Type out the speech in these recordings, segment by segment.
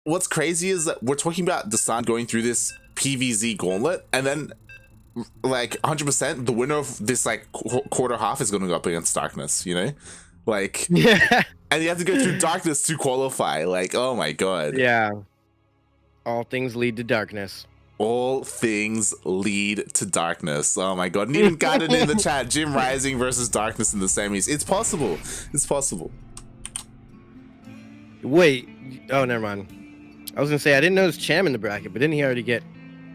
what's crazy is that we're talking about Dastan going through this PvZ gauntlet, and then like 100% the winner of this like quarter half is going to go up against Darkness, you know, like Yeah. and you have to go through Darkness to qualify. Like, oh my god. Yeah. All things lead to darkness. All things lead to darkness. Oh my god. And even got it in the chat. Jim Rising versus Darkness in the semis. It's possible. It's possible. Wait. Oh, never mind. I was gonna say I didn't notice Cham in the bracket, but didn't he already get?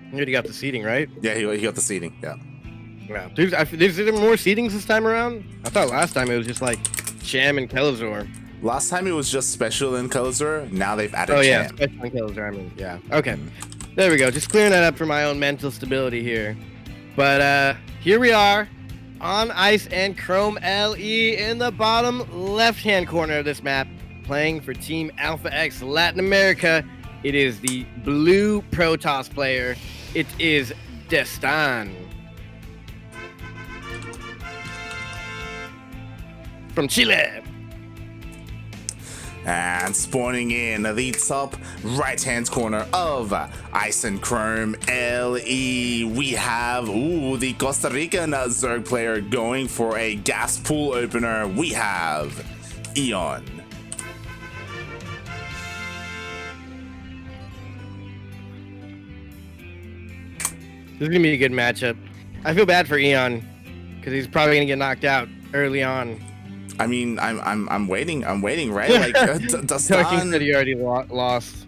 He already got the seating, right? Yeah, he got the seating. Yeah. Yeah. There's there more seatings this time around? I thought last time it was just like Cham and Kelazor. Last time it was just Special and Kelazor. Now they've added yeah, Cham. Special and Kelazor. I mean, yeah. Okay. There we go. Just clearing that up for my own mental stability here. But here we are on Ice and Chrome LE in the bottom left-hand corner of this map, playing for Team Alpha X Latin America. It is the blue Protoss player. It is Dastan from Chile. And spawning in the top right-hand corner of Ice and Chrome LE, we have the Costa Rican Zerg player going for a gas pool opener. We have EON. This is gonna be a good matchup. I feel bad for EON because he's probably gonna get knocked out early on. I mean, I'm waiting, right? Like Dastan said he already lost.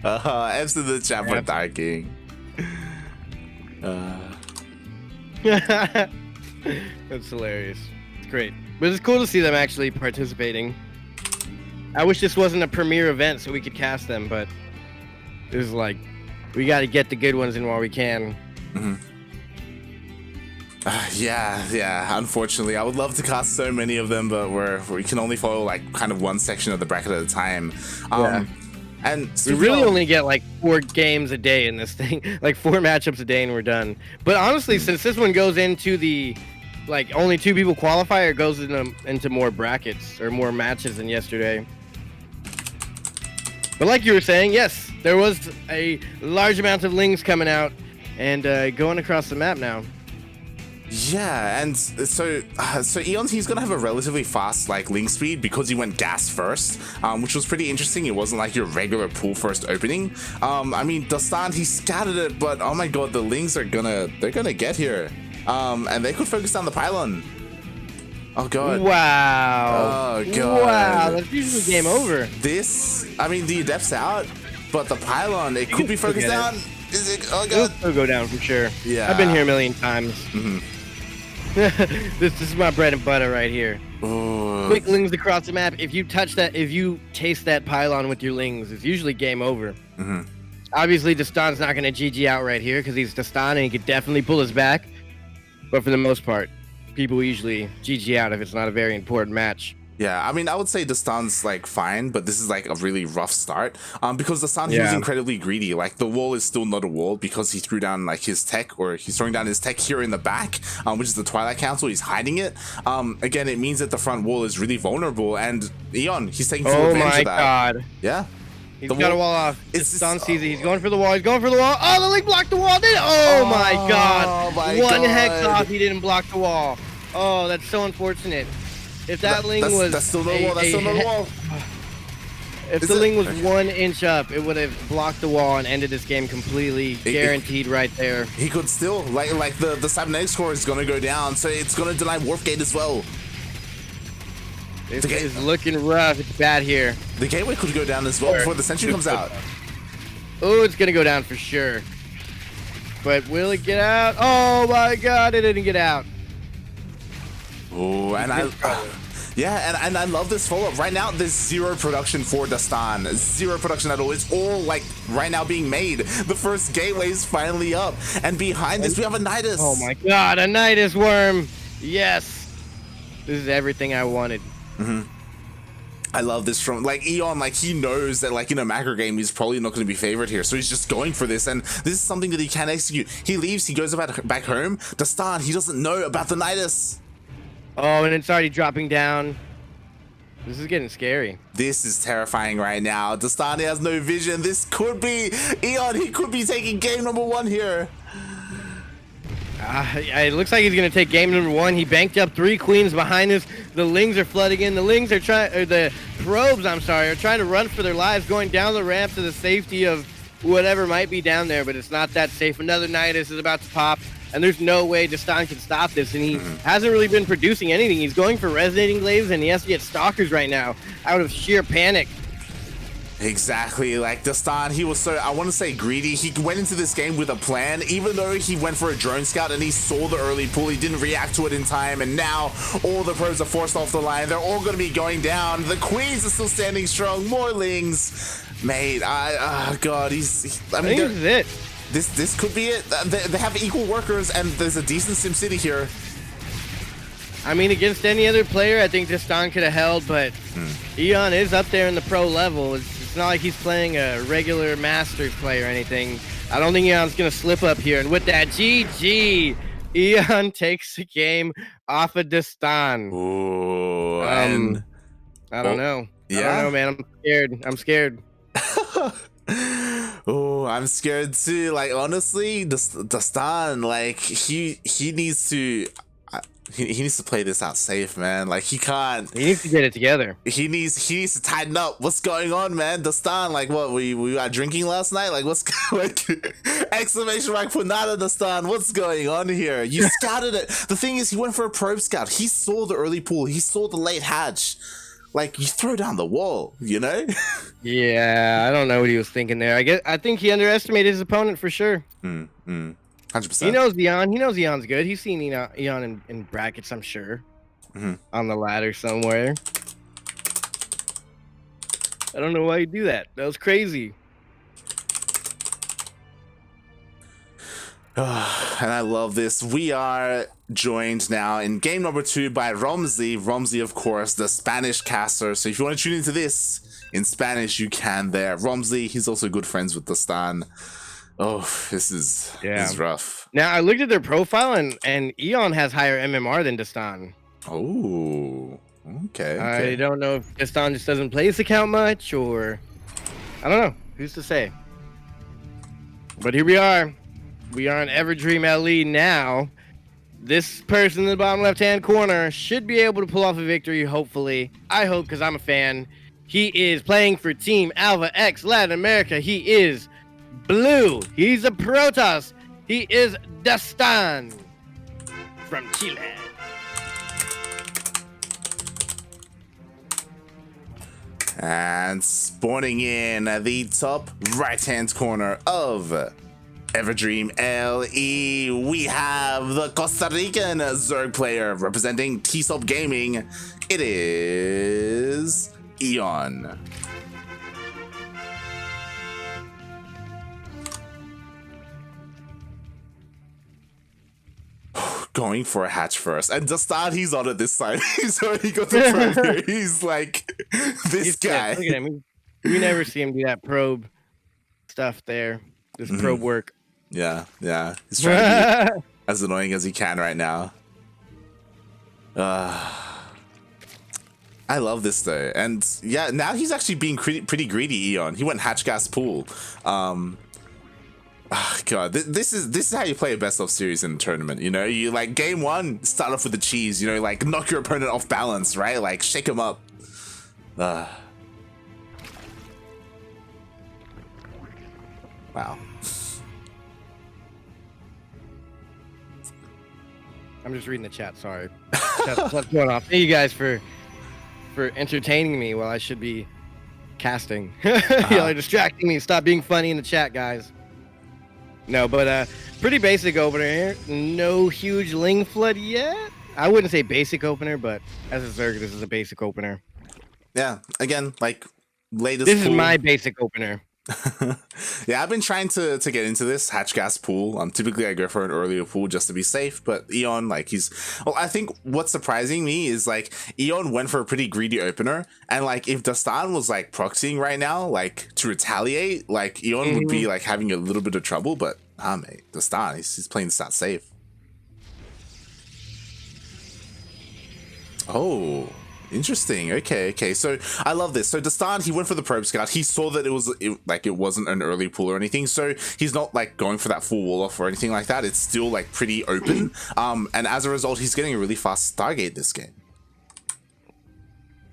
F's in the chat for Darking. That's hilarious. It's great, but it's cool to see them actually participating. I wish this wasn't a premiere event so we could cast them, but it was like we got to get the good ones in while we can. Mm-hmm. Yeah. Unfortunately, I would love to cast so many of them, but we can only follow like kind of one section of the bracket at a time. And we really only get like 4 games a day in this thing, like 4 matchups a day, and we're done. But honestly, since this one goes into the like only 2 people qualify, it goes into more brackets or more matches than yesterday. But like you were saying, yes, there was a large amount of lings coming out and going across the map now. Yeah, and so EON, he's gonna have a relatively fast like link speed because he went gas first, which was pretty interesting. It wasn't like your regular pool first opening. I mean, Dastan, he scattered it, but oh my god, the lings are they're gonna get here, and they could focus down the pylon. Oh god. Wow. Oh god. Wow, that's usually game over. This, I mean, the Adept's out, but the pylon, it could be focused down. Is it? Oh god. It'll go down for sure. Yeah. I've been here a million times. Mm-hmm. This is my bread and butter right here. Ooh. Quick lings across the map. If you touch that, if you taste that pylon with your lings, it's usually game over. Mm-hmm. Obviously, Dastan's not going to GG out right here because he's Dastan and he could definitely pull us back. But for the most part, people usually GG out if it's not a very important match. Yeah, I mean, I would say Dastan's like fine, but this is like a really rough start. Because Dastan, he was incredibly greedy. Like the wall is still not a wall because he threw down like his tech, or he's throwing down his tech here in the back, which is the Twilight Council. He's hiding it. Again, it means that the front wall is really vulnerable, and EON, he's taking full advantage of that. Oh my god. Yeah. He's got a wall off. Dastan sees it. He's going for the wall. Oh, the link blocked the wall. Oh my god. One hex off. He didn't block the wall. Oh, that's so unfortunate. If that ling was... That's still no wall. That's still no wall. If the ling was 1 inch up, it would have blocked the wall and ended this game completely. Guaranteed right there. He could still... Like the cybernetic score is going to go down, so it's going to deny Warp Gate as well. This is looking rough. It's bad here. The gateway could go down as well before the sentry comes out. Oh, it's going to go down for sure. But will it get out? Oh my god, it didn't get out. Oh, and and I love this follow-up. Right now, there's 0 production for Dastan. 0 production at all. It's all like right now being made. The first gateway is finally up, and behind this we have a Nidus. Oh my god, a Nidus worm! Yes, this is everything I wanted. Mm-hmm. I love this from like EON. Like he knows that like in a macro game he's probably not going to be favored here, so he's just going for this, and this is something that he can execute. He leaves, he goes back home. Dastan, he doesn't know about the Nidus. Oh, and it's already dropping down. This is getting scary. This is terrifying right now. Dastan has no vision. This could be EON. He could be taking game number 1 here. It looks like he's gonna take game number 1. He banked up 3 queens behind us. The Lings are flooding in. The Lings are the probes, I'm sorry, are trying to run for their lives, going down the ramp to the safety of whatever might be down there, but it's not that safe. Another Nidus is about to pop, and there's no way Dastan can stop this, and he hasn't really been producing anything. He's going for resonating glaives, and he has to get stalkers right now out of sheer panic. Exactly, like Dastan, he was so, I want to say greedy. He went into this game with a plan, even though he went for a drone scout and he saw the early pull, he didn't react to it in time, and now all the probes are forced off the line. They're all going to be going down. The queens are still standing strong. More Lings. Mate, oh god, I mean, this is it. This could be it. They have equal workers, and there's a decent SimCity here. I mean, against any other player, I think Dastan could have held, but EON is up there in the pro level. It's not like he's playing a regular Masters play or anything. I don't think EON's going to slip up here. And with that, GG, EON takes the game off of Dastan. Ooh, I don't know. Yeah? I don't know, man. I'm scared. I'm scared. Oh, I'm scared too. Like, honestly, Dastan, like, he needs to... He needs to play this out safe, man. Like, he can't. He needs to get it together. He needs to tighten up. What's going on, man? Dastan, like, what? We got drinking last night? Like, what's like, exclamation mark Punada Dastan? What's going on here? You scouted it. The thing is, he went for a probe scout. He saw the early pool. He saw the late hatch. Like, you throw down the wall, you know? Yeah, I don't know what he was thinking there. I think he underestimated his opponent for sure. 100%. He knows EON. He knows EON's good. He's seen EON in brackets, I'm sure. On the ladder somewhere. I don't know why you do that. That was crazy. And I love this. We are joined now in game number 2 by Romsey. Romsey, of course, the Spanish caster. So if you want to tune into this in Spanish, you can there. Romsey, he's also good friends with Dastan. Oh, this is rough. Now, I looked at their profile, and EON has higher MMR than Dastan. Oh, okay. I don't know if Dastan just doesn't play this account much, or... I don't know. Who's to say? But here we are. We are on Everdream LE now. This person in the bottom left-hand corner should be able to pull off a victory, hopefully. I hope, because I'm a fan. He is playing for Team Alpha X Latin America. He is... blue. He's a Protoss. He is Dastan from Chile. And spawning in the top right-hand corner of Everdream LE, we have the Costa Rican Zerg player representing T-Sop Gaming. It is EON. Going for a hatch first, and Dastan, he's on it this time. He's already got the probe here. He's like, this guy. Look at him. We never see him do that probe stuff there. This probe work. Yeah. He's trying to be as annoying as he can right now. I love this though, and yeah, now he's actually being pretty greedy. EON. He went hatch gas pool. Oh, God, this is how you play a best of series in a tournament. You know, you like game 1, start off with the cheese. You know, like knock your opponent off balance, right? Like shake him up. Wow. I'm just reading the chat. Sorry. What's going on? Thank you guys for entertaining me while I should be casting. Y'all are distracting me. Stop being funny in the chat, guys. No, but pretty basic opener here. No huge Ling flood yet. I wouldn't say basic opener, but as a Zerg, this is a basic opener. Yeah, again, like latest. This pool. is my basic opener. Yeah, I've been trying to get into this hatch gas pool. Typically I go for an earlier pool just to be safe, but EON, like I think what's surprising me is like EON went for a pretty greedy opener, and like if Dastan was like proxying right now, like to retaliate, like EON would be like having a little bit of trouble, but mate, Dastan, he's playing this out safe. Oh, Interesting. Okay. So I love this. So Dastan, he went for the probe scout. He saw that it wasn't an early pull or anything. So he's not like going for that full wall off or anything like that. It's still like pretty open. And as a result, he's getting a really fast Stargate this game.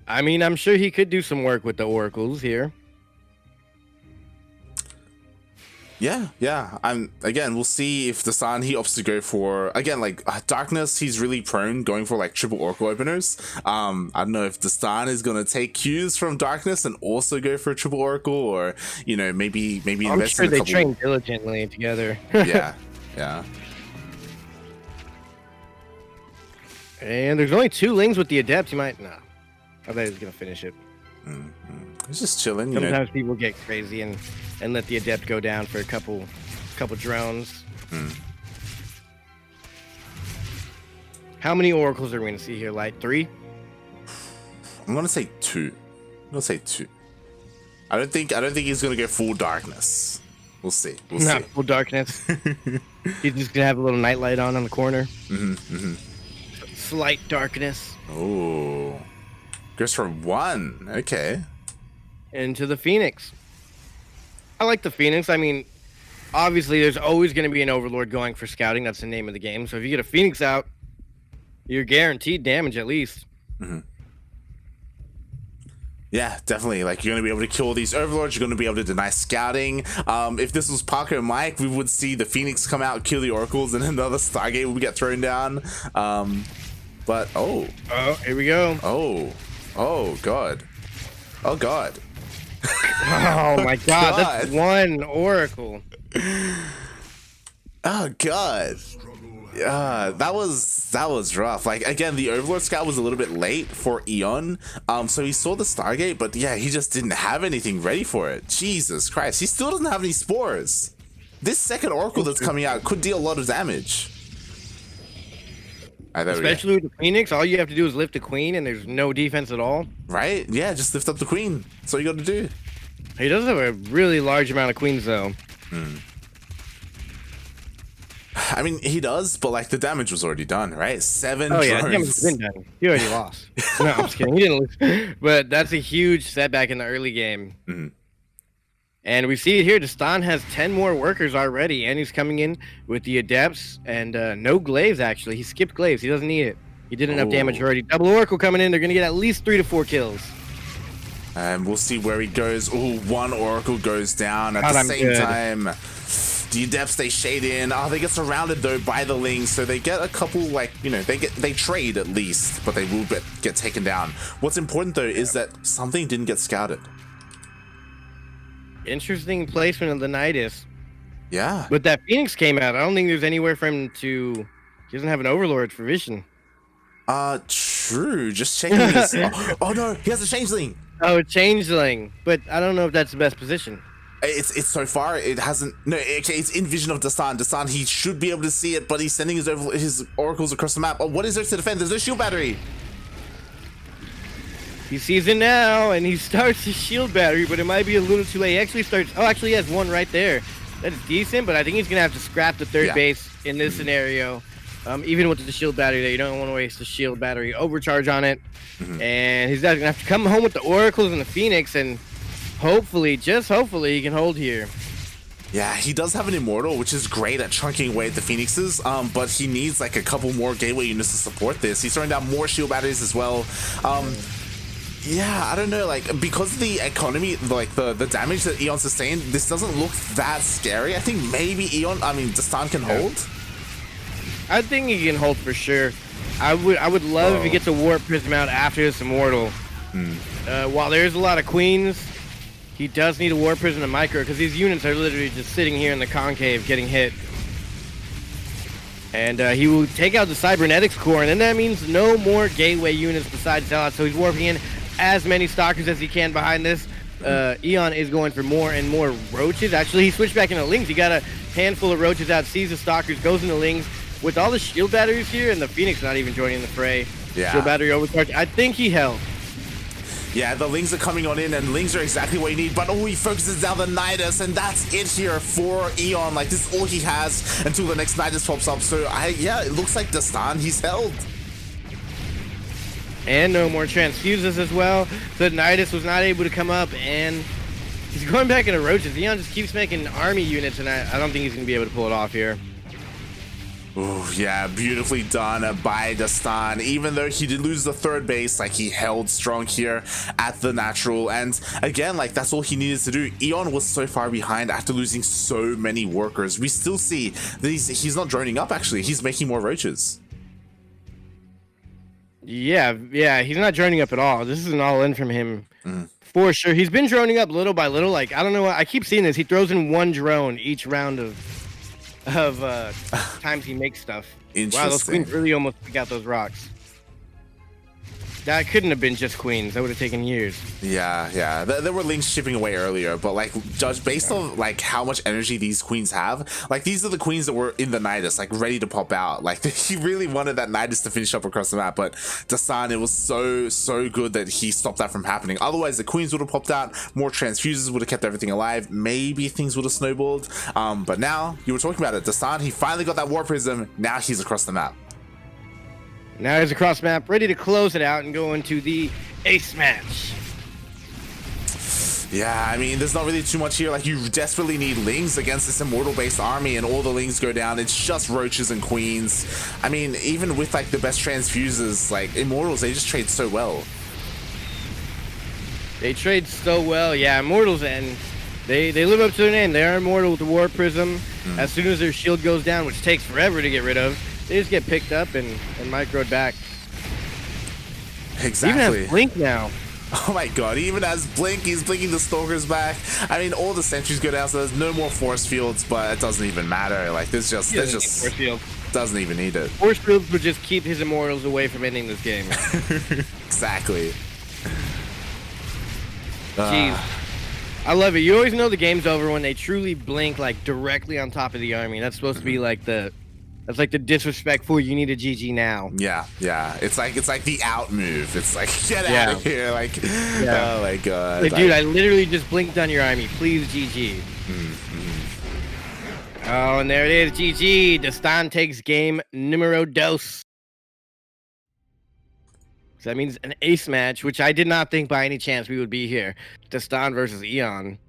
I mean, I'm sure he could do some work with the oracles here. Yeah. Again, we'll see if Dastan, he opts to go for, again, like darkness. He's really prone going for like triple oracle openers. I don't know if Dastan is gonna take cues from darkness and also go for a triple oracle, or maybe I'm invest sure in a they couple. train diligently together. Yeah. And there's only 2 lings with the adept. You might I thought he was gonna finish it. He's just chilling. Sometimes people get crazy and let the adept go down for a couple drones. How many oracles are we gonna see here? Like 3? I'm gonna say 2. I don't think he's gonna go full darkness. We'll see. Not full darkness. He's just gonna have a little nightlight on the corner. Slight darkness. Oh, goes for 1. Okay. Into the Phoenix. I like the Phoenix. I mean, obviously, there's always going to be an Overlord going for scouting. That's the name of the game. So if you get a Phoenix out, you're guaranteed damage at least. Yeah, definitely. Like, you're going to be able to kill these Overlords. You're going to be able to deny scouting. If this was Parker and Mike, we would see the Phoenix come out, kill the Oracles, and another Stargate would get thrown down. But, oh, here we go. Oh, God. Oh, God. Oh my God, that's 1 Oracle. Oh God. That was rough. Like, again, the Overlord scout was a little bit late for EON. So he saw the Stargate, but yeah, he just didn't have anything ready for it. Jesus Christ. He still doesn't have any spores. This second Oracle that's coming out could deal a lot of damage. Especially with the Phoenix, all you have to do is lift the Queen and there's no defense at all. Right? Yeah, just lift up the Queen. That's all you gotta do. He does have a really large amount of Queens though. I mean, he does, but like the damage was already done, right? 7 drones. Yeah, damage has been done. He already lost. No, I'm just kidding. He didn't lose. But that's a huge setback in the early game. And we see it here. Dastan has 10 more workers already, and he's coming in with the adepts and no glaives, actually. He skipped glaives. He doesn't need it. He did enough damage already. Double Oracle coming in. They're going to get at least 3 to 4 kills. And we'll see where he goes. Oh, 1 Oracle goes down at the same time. The adepts, they shade in. They get surrounded though by the Lings, so they get a couple, like, they trade at least, but they will get taken down. What's important though is that something didn't get scouted. Interesting Placement of the Nidus. Yeah. But that Phoenix came out. I don't think there's anywhere for him to... He doesn't have an Overlord for vision. True. Just checking his... oh no, he has a Changeling. Oh, Changeling. But I don't know if that's the best position. It's so far it hasn't. No, actually, it's in vision of Dastan. Dastan, he should be able to see it, but he's sending his oracles across the map. Oh, what is there to defend? There's no shield battery. He sees it now, and he starts his shield battery, but it might be a little too late. He actually starts. Oh, actually, he has 1 right there. That's decent, but I think he's gonna have to scrap the third base in this scenario. Even with the shield battery there, you don't want to waste the shield battery overcharge on it. And he's gonna have to come home with the oracles and the Phoenix, and hopefully, just hopefully, he can hold here. Yeah, he does have an Immortal, which is great at chunking away at the Phoenixes, but he needs like a couple more gateway units to support this. He's throwing down more shield batteries as well. Yeah, I don't know, like, because of the economy, like the damage that EON sustained, this doesn't look that scary. I think maybe Dastan can hold. I think he can hold for sure. I would love if he gets a Warp Prism out after this Immortal. While there's a lot of Queens, he does need a Warp Prism and Micro, because these units are literally just sitting here in the concave getting hit. And he will take out the Cybernetics core, and then that means no more gateway units besides Zealot, so he's warping in as many Stalkers as he can behind this. EON is going for more and more Roaches. Actually, he switched back into Lings. He got a handful of Roaches out, sees the Stalkers, goes into Lings. With all the shield batteries here, and the Phoenix not even joining the fray. Shield battery overcharge. I think he held. Yeah, the Lings are coming on in, and Lings are exactly what you need, but he focuses down the Nidus, and that's it here for EON. Like, this is all he has until the next Nidus pops up. So, it looks like Dastan, he's held. And no more transfuses as well. So Nidus was not able to come up, and he's going back into roaches. Eon just keeps making army units, and I don't think he's going to be able to pull it off here. Ooh, yeah, beautifully done by Dastan. Even though he did lose the third base, like, he held strong here at the natural. And again, like, that's all he needed to do. Eon was so far behind after losing so many workers. We still see that he's not droning up, actually. He's making more roaches. Yeah, he's not droning up at all. This is an all-in from him for sure. He's been droning up little by little. Like, I don't know, I keep seeing this. He throws in one drone each round of times he makes stuff. Wow, those queens really almost took out those rocks. That couldn't have been just queens. That would have taken years. Yeah. There were links shipping away earlier, but like, judge based on like how much energy these queens have, like these are the queens that were in the Nidus, like ready to pop out. Like he really wanted that Nidus to finish up across the map, but Dastan, it was so good that he stopped that from happening. Otherwise, the queens would have popped out, more transfuses would have kept everything alive. Maybe things would have snowballed. But now you were talking about it, Dastan, he finally got that War Prism. Now he's across the map. Now he's across map, ready to close it out and go into the ace match. Yeah, I mean, there's not really too much here. Like, you desperately need Lings against this Immortal-based army, and all the Lings go down. It's just Roaches and Queens. I mean, even with, like, the best transfuses, like, Immortals, they just trade so well. They trade so well, yeah. Immortals, and they live up to their name. They are immortal with the War Prism. As soon as their shield goes down, which takes forever to get rid of, they just get picked up and microed back. Exactly. Even has Blink now. Oh my god, he even has Blink. He's blinking the Stalkers back. I mean, all the sentries go down, so there's no more force fields, but it doesn't even matter. Like, there's just force field. Doesn't even need it. Force fields would just keep his Immortals away from ending this game. Exactly. Jeez. I love it. You always know the game's over when they truly blink, like, directly on top of the army. That's supposed to be like the... That's like the disrespectful, you need a GG now. Yeah. It's like the out move. It's like, get out of here. Like, oh my god. Like, dude, I literally just blinked on your army. Please, GG. Oh, and there it is. GG. Dastan takes game numero dos. So that means an ace match, which I did not think by any chance we would be here. Dastan versus EON.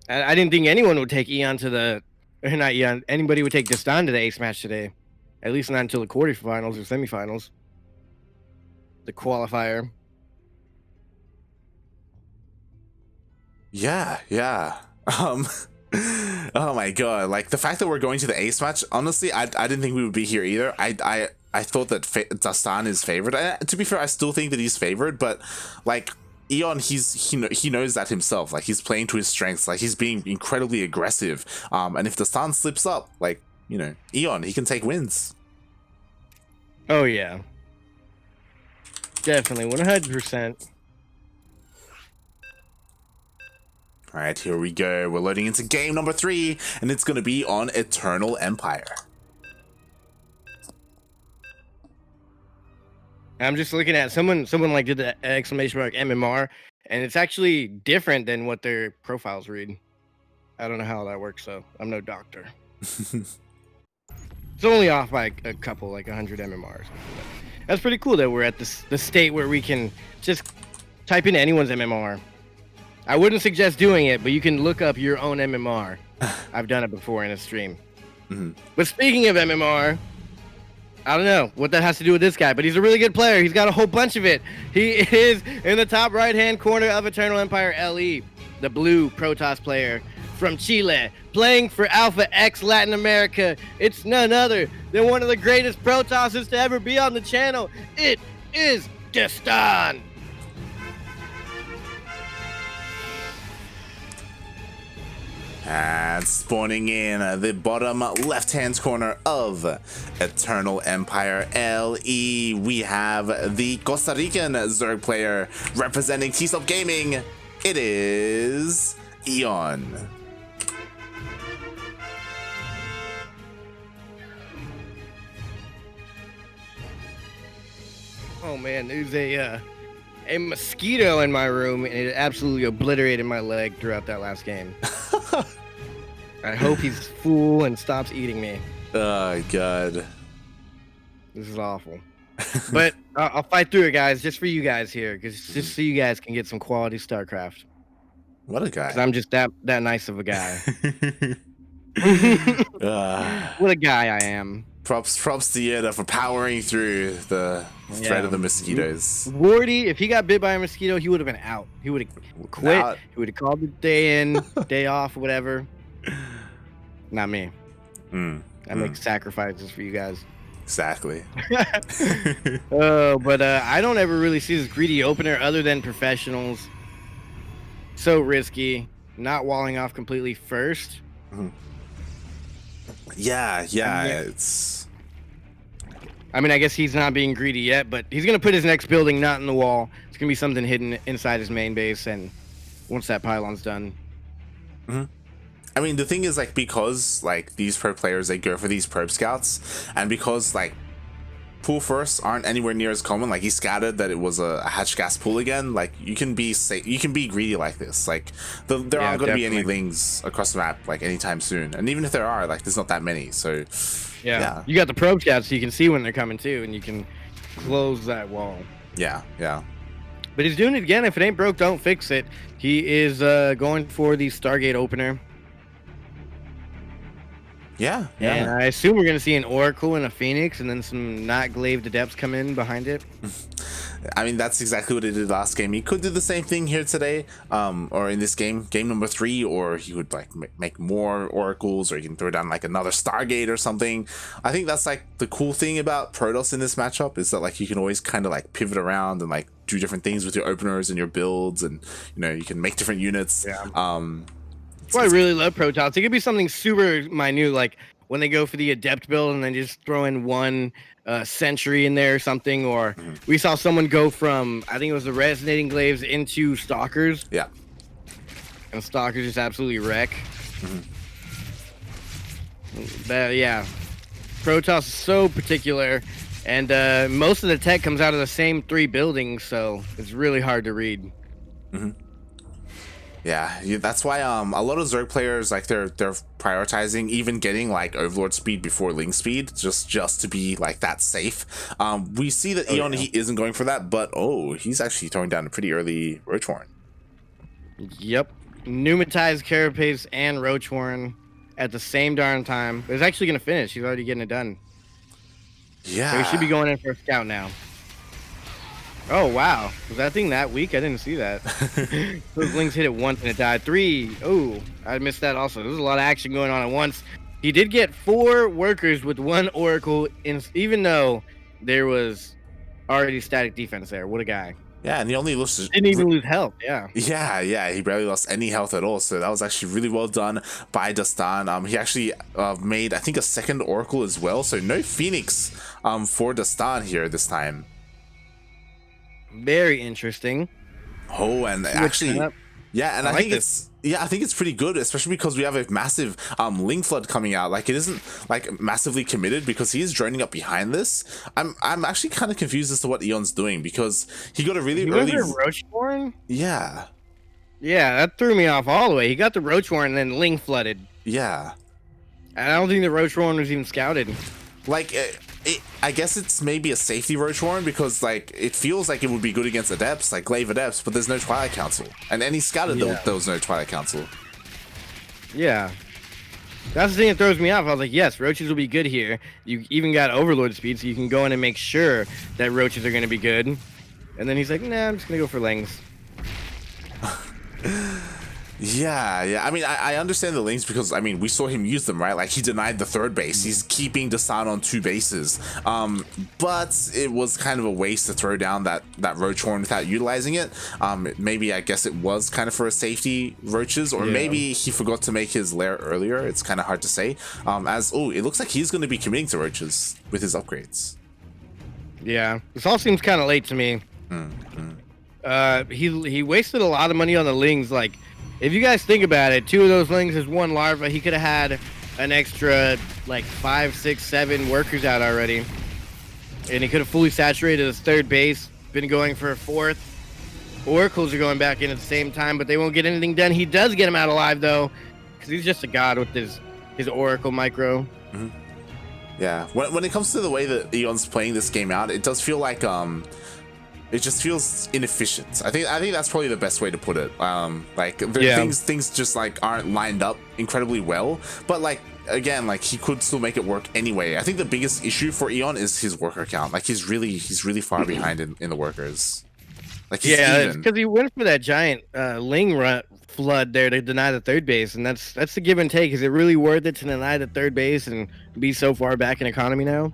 I didn't think anyone would take EON to the... Or not EON. Anybody would take Dastan to the ace match today. At least not until the quarterfinals or semifinals. The qualifier. Yeah. Oh my god. Like, the fact that we're going to the ace match, honestly, I didn't think we would be here either. I thought that Dastan is favored. To be fair, I still think that he's favored, but like, EON, he knows that himself. Like, he's playing to his strengths. Like, he's being incredibly aggressive. And if Dastan slips up, like, you know, EON, he can take wins. Oh yeah, definitely, 100%. All right, here we go. We're loading into game number 3, and it's gonna be on Eternal Empire. I'm just looking at someone like did the exclamation mark MMR, and it's actually different than what their profiles read. I don't know how that works, so I'm no doctor. It's only off by a couple, like 100 MMRs. But that's pretty cool that we're at the state where we can just type in anyone's MMR. I wouldn't suggest doing it, but you can look up your own MMR. I've done it before in a stream. But speaking of MMR, I don't know what that has to do with this guy, but he's a really good player. He's got a whole bunch of it. He is in the top right-hand corner of Eternal Empire LE, the blue Protoss player from Chile, playing for Alpha X Latin America. It's none other than one of the greatest Protosses to ever be on the channel. It is Dastan. And spawning in the bottom left-hand corner of Eternal Empire LE, we have the Costa Rican Zerg player representing T-Stop Gaming. It is EON. Oh man, there's a mosquito in my room, and it absolutely obliterated my leg throughout that last game. I hope he's full and stops eating me. Oh god, this is awful. But I'll fight through it, guys, just for you guys here, because just so you guys can get some quality StarCraft. What a guy. Because I'm just that nice of a guy. What a guy I am. Props to Yoda for powering through the threat of the mosquitoes. Wardy, if he got bit by a mosquito, he would have been out. He would have quit. He would have called the day in, day off, whatever. Not me. I make sacrifices for you guys. Exactly. But I don't ever really see this greedy opener other than professionals. So risky. Not walling off completely first. Yeah, it's... I mean, I guess he's not being greedy yet, but he's going to put his next building not in the wall. It's going to be something hidden inside his main base, and once that pylon's done. I mean, the thing is, like, because, like, these pro players, they go for these probe scouts, and because, like, pool firsts aren't anywhere near as common, like, he scouted that it was a hatch gas pool again, like, you can be greedy like this. Like, there aren't going to be any lings across the map, like, anytime soon. And even if there are, like, there's not that many, so... Yeah. You got the probe scouts, so you can see when they're coming too, and you can close that wall. Yeah. But he's doing it again. If it ain't broke, don't fix it. He is going for the Stargate opener. Yeah. And I assume we're going to see an Oracle and a Phoenix, and then some not glaive adepts come in behind it. I mean, that's exactly what he did last game. He could do the same thing here today, or in this game number 3, or he would like make more oracles, or he can throw down like another Stargate or something. I think that's like the cool thing about Protoss in this matchup is that like you can always kind of like pivot around and like do different things with your openers and your builds, and you know, you can make different units. That's why I really love Protoss. It could be something super minute, like when they go for the adept build and then just throw in one Sentry in there or something, or we saw someone go from, I think it was the Resonating Glaives into Stalkers. Yeah. And Stalkers just absolutely wreck. But yeah, Protoss is so particular, and most of the tech comes out of the same 3 buildings, so it's really hard to read. Yeah, that's why a lot of Zerg players, like, they're prioritizing even getting like Overlord speed before Ling speed, just to be like that safe. We see that EON, he isn't going for that, but he's actually throwing down a pretty early Roach Warren. Yep, pneumatized Carapace and Roach Warren at the same darn time. It's actually gonna finish. He's already getting it done. Yeah, so he should be going in for a scout now. Oh, wow. Was that thing that weak? I didn't see that. Those Lings hit it once and it died. 3. Oh, I missed that also. There's a lot of action going on at once. He did get 4 workers with 1 Oracle, even though there was already static defense there. What a guy. Yeah, and he only didn't even lose health. Yeah, he barely lost any health at all. So that was actually really well done by Dastan. He actually made, I think, a 2nd Oracle as well. So no Phoenix for Dastan here this time. Very interesting. And actually, yeah, and I think it's pretty good, especially because we have a massive Ling Flood coming out. Like, it isn't like massively committed because he is droning up behind this. I'm actually kind of confused as to what EON's doing, because he got a really early Roach Warren. Yeah, that threw me off all the way. He got the Roach Warren and then Ling flooded. Yeah, and I don't think the Roach Warren was even scouted. Like, I guess it's maybe a safety Roach Warren, because like it feels like it would be good against adepts, like glaive adepts, but there's no Twilight Council, and any scouted there was no Twilight Council. Yeah, that's the thing that throws me off. I was like, yes, roaches will be good here. You even got Overlord speed, so you can go in and make sure that roaches are going to be good. And then he's like, nah, I'm just going to go for Lings. Yeah. I mean, I understand the Lings because, I mean, we saw him use them, right? Like, he denied the 3rd base. He's keeping Dastan on 2 bases. But it was kind of a waste to throw down that Roach Horn without utilizing it. Maybe, I guess it was kind of for a safety roaches, or maybe he forgot to make his lair earlier. It's kind of hard to say. It looks like he's going to be committing to roaches with his upgrades. Yeah. This all seems kind of late to me. He wasted a lot of money on the Lings, like, if you guys think about it, 2 of those Lings is 1 larva. He could have had an extra, like, 5, 6, 7 workers out already. And he could have fully saturated his 3rd base, been going for a 4th. Oracles are going back in at the same time, but they won't get anything done. He does get him out alive, though, because he's just a god with his Oracle micro. Yeah, when it comes to the way that Eon's playing this game out, it does feel like it just feels inefficient. I think that's probably the best way to put it. Like things just like aren't lined up incredibly well. But like again, like he could still make it work anyway. I think the biggest issue for Eon is his worker count. Like he's really far behind in the workers. Like it's because he went for that giant Ling flood there to deny the third base, and that's the give and take. Is it really worth it to deny the third base and be so far back in economy now?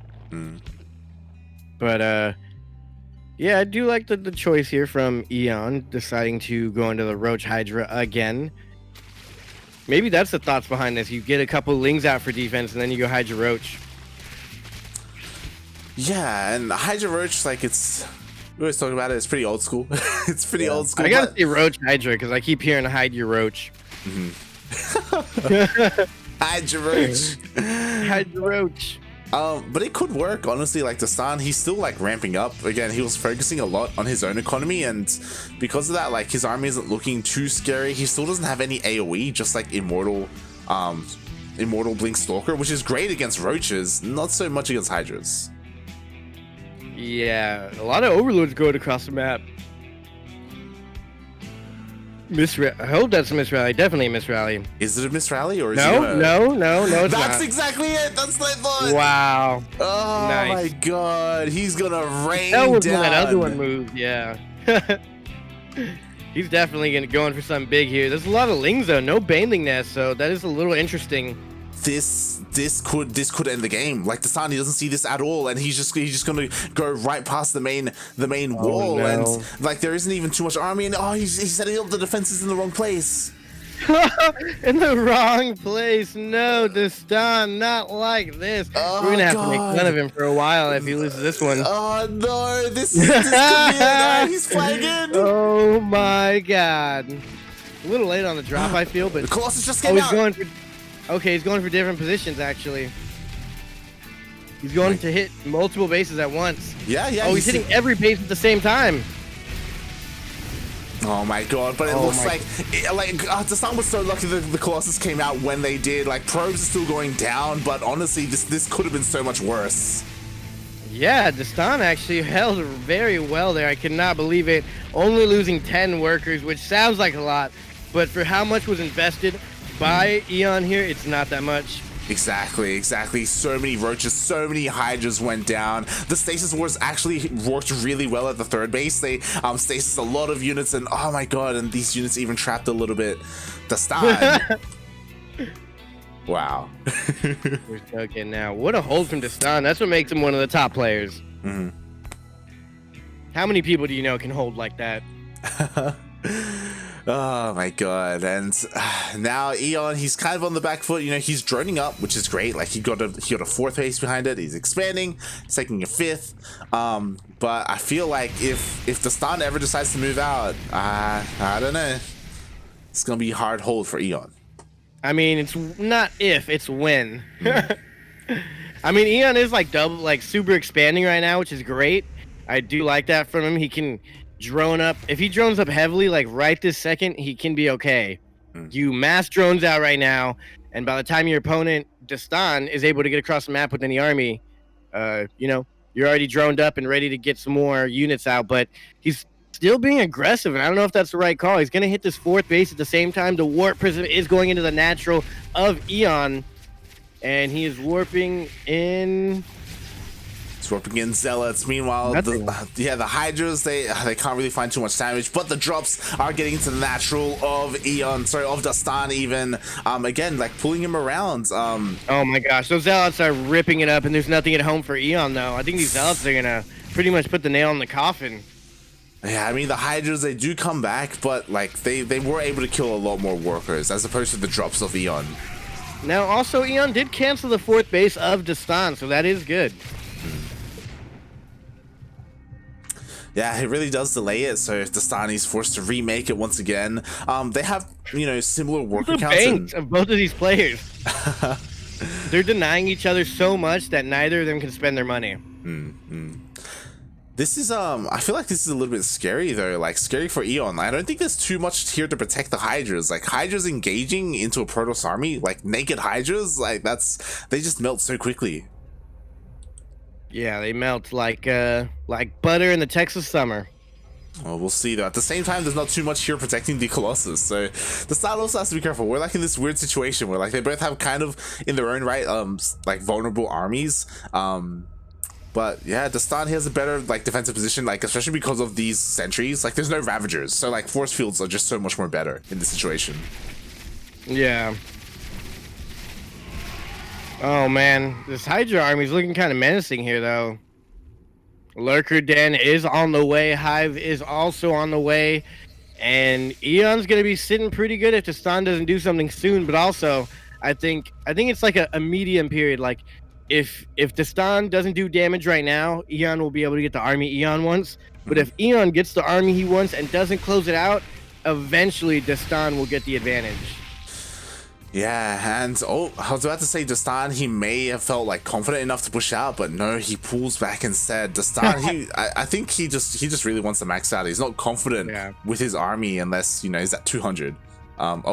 But yeah, I do like the choice here from Eon deciding to go into the Roach Hydra again. Maybe that's the thoughts behind this. You get a couple Lings out for defense, and then you go Hydra Roach. Yeah, and Hydra Roach, like we always talk about it. It's pretty old school. It's pretty old school. I gotta say Roach Hydra because I keep hearing hide your Roach. Hydra Roach. Hydra Roach. But it could work, honestly. Like Dastan, he's still like ramping up. Again, he was focusing a lot on his own economy, and because of that, like his army isn't looking too scary. He still doesn't have any AoE, just like Immortal Blink Stalker, which is great against roaches, not so much against hydras. Yeah, a lot of overlords going across the map. I hope that's a misrally. Definitely a misrally. Is it a misrally or is no, it no, it's That's not. Exactly it. That's what I thought. Wow. Oh nice. My god, he's gonna rain that was down. When that other one moved. Yeah. He's definitely going for something big here. There's a lot of Lings though, no Baneling Nest, so that is a little interesting. This could end the game. Like Dastan, he doesn't see this at all, and he's just gonna go right past the main wall, no. and like there isn't even too much army, and he's setting up the defenses in the wrong place. In the wrong place. No, Dastan, not like this. Oh, we're gonna have to make fun of him for a while if he loses this one. Oh no, this could be it. He's flagging. Oh my god. A little late on the drop, I feel, but the Colossus just came out. He's going for different positions, actually. He's going to hit multiple bases at once. Yeah. Oh, he's hitting every base at the same time. Oh my god, but it looks like Dastan was so lucky that the Colossus came out when they did. Like, probes are still going down, but honestly, this could have been so much worse. Yeah, Dastan actually held very well there. I cannot believe it. Only losing 10 workers, which sounds like a lot, but for how much was invested by Eon here, it's not that much. Exactly. So many roaches, so many hydras went down. The stasis wars actually worked really well at the third base. They stasis a lot of units, and oh my god, and these units even trapped a little bit Dastan. Wow. We're joking now. What a hold from Dastan. That's what makes him one of the top players. How many people do you know can hold like that? Oh my god. And now Eon, he's kind of on the back foot. You know, he's droning up, which is great. Like he got a fourth base behind it. He's expanding. He's taking a fifth. But I feel like if Dastan ever decides to move out, I don't know. It's gonna be a hard hold for Eon. I mean, it's not if, it's when. I mean, Eon is like super expanding right now, which is great. I do like that from him. He can drone up. If he drones up heavily, like right this second, he can be okay. You mass drones out right now, and by the time your opponent, Dastan, is able to get across the map with any army, you know, you're already droned up and ready to get some more units out, but he's still being aggressive, and I don't know if that's the right call. He's going to hit this fourth base at the same time. The warp prism is going into the natural of Eon, and he is warping in... He's warping in Zealots. Meanwhile, the Hydras, they can't really find too much damage, but the drops are getting to the natural of Eon, sorry, of Dastan even. Again, like pulling him around. Oh my gosh, those Zealots are ripping it up, and there's nothing at home for Eon, though. I think these Zealots are going to pretty much put the nail in the coffin. Yeah, I mean, the Hydras, they do come back, but like they were able to kill a lot more workers as opposed to the drops of Eon. Now, also, Eon did cancel the fourth base of Dastan, so that is good. Yeah, it really does delay it, so if Dastan is forced to remake it once again. They have, you know, similar worker counts. The banks of both of these players. They're denying each other so much that neither of them can spend their money. This is, I feel like this is a little bit scary, though. Like, scary for Eon. I don't think there's too much here to protect the Hydras. Like, Hydras engaging into a Protoss army, like, naked Hydras, like, they just melt so quickly. Yeah, they melt like butter in the Texas summer. Well, we'll see though. At the same time, there's not too much here protecting the Colossus, so the side also has to be careful. We're like in this weird situation where like they both have kind of in their own right like vulnerable armies. But yeah, Dastan has a better like defensive position, like especially because of these sentries. Like there's no Ravagers, so like force fields are just so much more better in this situation. Yeah. Oh man, this Hydra army is looking kind of menacing here though. Lurker Den is on the way, Hive is also on the way, and Eon's gonna be sitting pretty good if Dastan doesn't do something soon. But also, I think it's like a medium period. Like if Dastan doesn't do damage right now, Eon will be able to get the army Eon wants. But if Eon gets the army he wants and doesn't close it out, eventually Dastan will get the advantage. Yeah, and I was about to say Dastan, he may have felt like confident enough to push out, but no, he pulls back instead. Dastan, I think he just really wants to max out. He's not confident with his army unless, you know, he's at 200. And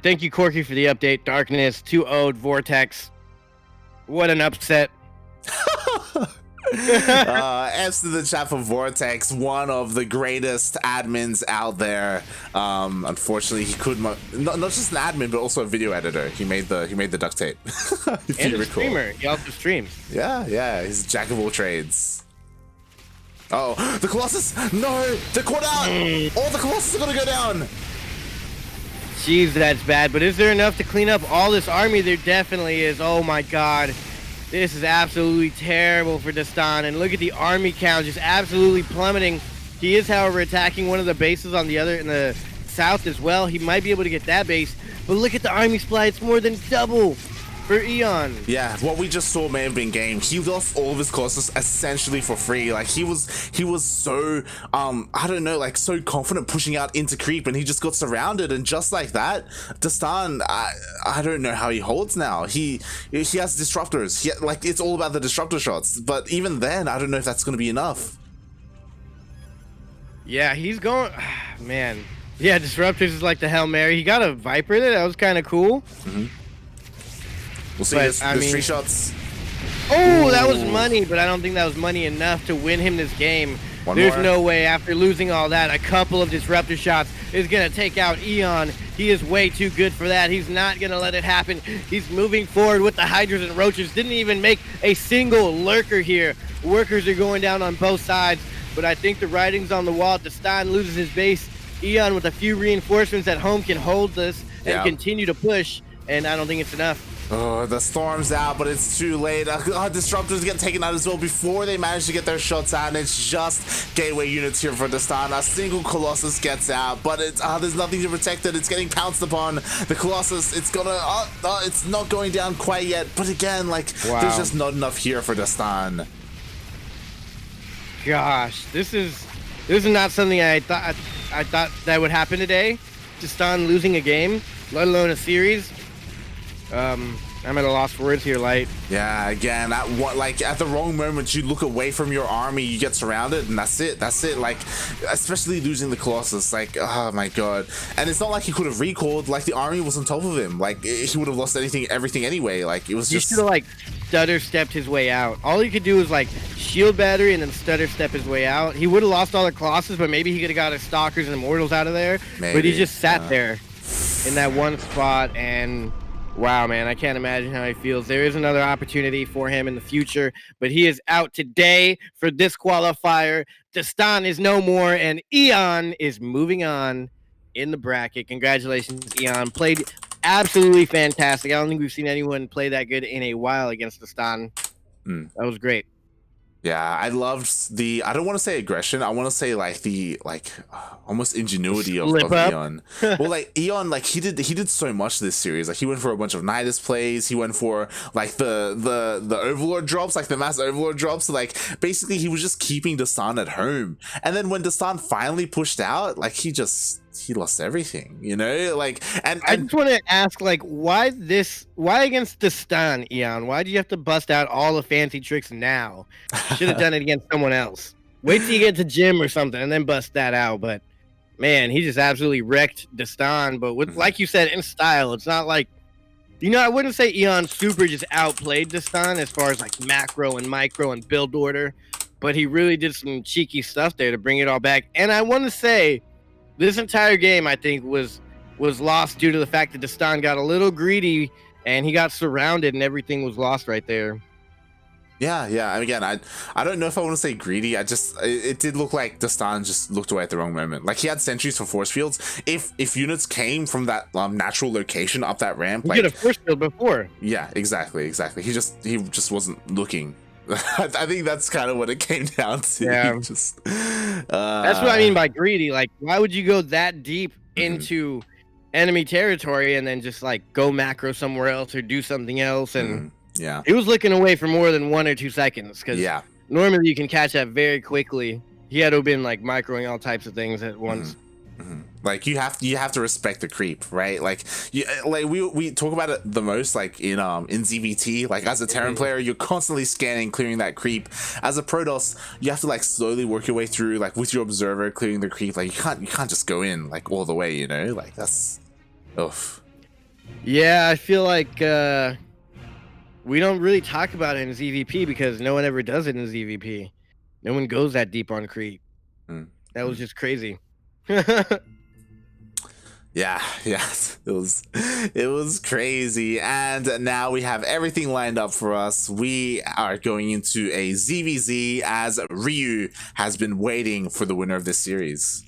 thank you, Corky, for the update. Darkness 2-0'd Vortex. What an upset. F's to the chat for Vortex, one of the greatest admins out there. Unfortunately, he could not just an admin, but also a video editor. He made the duct tape. And a streamer. He also streams. Yeah, he's jack of all trades. Oh, the Colossus! No, they're caught out. All the Colossus are gonna go down. Jeez, that's bad. But is there enough to clean up all this army? There definitely is. Oh my God. This is absolutely terrible for Dastan, and look at the army count just absolutely plummeting. He is, however, attacking one of the bases on the other in the south as well. He might be able to get that base, but look at the army supply. It's more than double for Eon. Yeah, what we just saw may have been game. He lost all of his Colossus essentially for free. Like he was so I don't know, like so confident pushing out into creep, and he just got surrounded, and just like that, Dastan, I don't know how he holds now. He has disruptors. Like it's all about the disruptor shots, but even then, I don't know if that's going to be enough. Yeah, he's going, man. Yeah, disruptors is like the Hail Mary. He got a Viper there. That was kind of cool. We'll see. There's 3 shots. Oh, that was money, but I don't think that was money enough to win him this game. There's no way, after losing all that, a couple of disruptor shots is going to take out Eon. He is way too good for that. He's not going to let it happen. He's moving forward with the Hydras and Roaches. Didn't even make a single lurker here. Workers are going down on both sides, but I think the writing's on the wall. Dastan loses his base. Eon, with a few reinforcements at home, can hold this and continue to push, and I don't think it's enough. Oh, the storm's out, but it's too late. Disruptors get taken out as well before they manage to get their shots out, and it's just gateway units here for Dastan. A single Colossus gets out, but it's there's nothing to protect it. It's getting pounced upon. The Colossus, it's gonna, it's not going down quite yet. But again, like there's just not enough here for Dastan. Gosh, this is not something I thought that would happen today. Dastan losing a game, let alone a series. I'm at a loss for words here, Light. Yeah, again, at the wrong moment, you look away from your army, you get surrounded, and that's it. Like, especially losing the Colossus, like, oh my God. And it's not like he could have recalled, like the army was on top of him. Like, he would have lost everything anyway. Like, it was just. He should have like stutter stepped his way out. All he could do was like shield battery and then stutter step his way out. He would have lost all the Colossus, but maybe he could have got his Stalkers and Immortals out of there. Maybe, but he just sat there in that one spot, and wow, man, I can't imagine how he feels. There is another opportunity for him in the future, but he is out today for this qualifier. Dastan is no more, and Eon is moving on in the bracket. Congratulations, Eon. Played absolutely fantastic. I don't think we've seen anyone play that good in a while against Dastan. That was great. Yeah, I loved the, I don't want to say aggression, I want to say like the almost ingenuity of Eon. Well, like Eon, like he did so much this series. Like he went for a bunch of Nidus plays, he went for like the Overlord drops, like the mass Overlord drops. So, like basically he was just keeping Dastan at home. And then when Dastan finally pushed out, like he lost everything, you know? Like, and I just want to ask, like, why against Dastan, Eon? Why do you have to bust out all the fancy tricks now? Should have done it against someone else. Wait till you get to gym or something and then bust that out. But man, he just absolutely wrecked Dastan. But with, like you said, in style. It's not like You know, I wouldn't say Eon Super just outplayed Dastan as far as like macro and micro and build order, but he really did some cheeky stuff there to bring it all back. And I want to say this entire game, I think, was lost due to the fact that Dastan got a little greedy and he got surrounded and everything was lost right there. Yeah, yeah. And again, I don't know if I want to say greedy. It did look like Dastan just looked away at the wrong moment. Like he had sentries for force fields. If units came from that natural location up that ramp, He like did a force field before. yeah, exactly. He just wasn't looking. I think that's kind of what it came down to. Yeah. That's what I mean by greedy. Like, why would you go that deep into enemy territory and then just like go macro somewhere else or do something else? And yeah, he was looking away for more than 1 or 2 seconds because normally you can catch that very quickly. He had to have been like microing all types of things at once. Like you have to respect the creep, right? Like we talk about it the most, like in ZVT. Like as a Terran player, you're constantly scanning, clearing that creep. As a Protoss, you have to like slowly work your way through, like with your observer, clearing the creep. Like you can't just go in like all the way, you know? Like that's oof. Yeah, I feel like we don't really talk about it in ZVP because no one ever does it in ZVP. No one goes that deep on creep. That was just crazy. Yeah, it was crazy. And now we have everything lined up for us. We are going into a ZVZ as Ryu has been waiting for the winner of this series.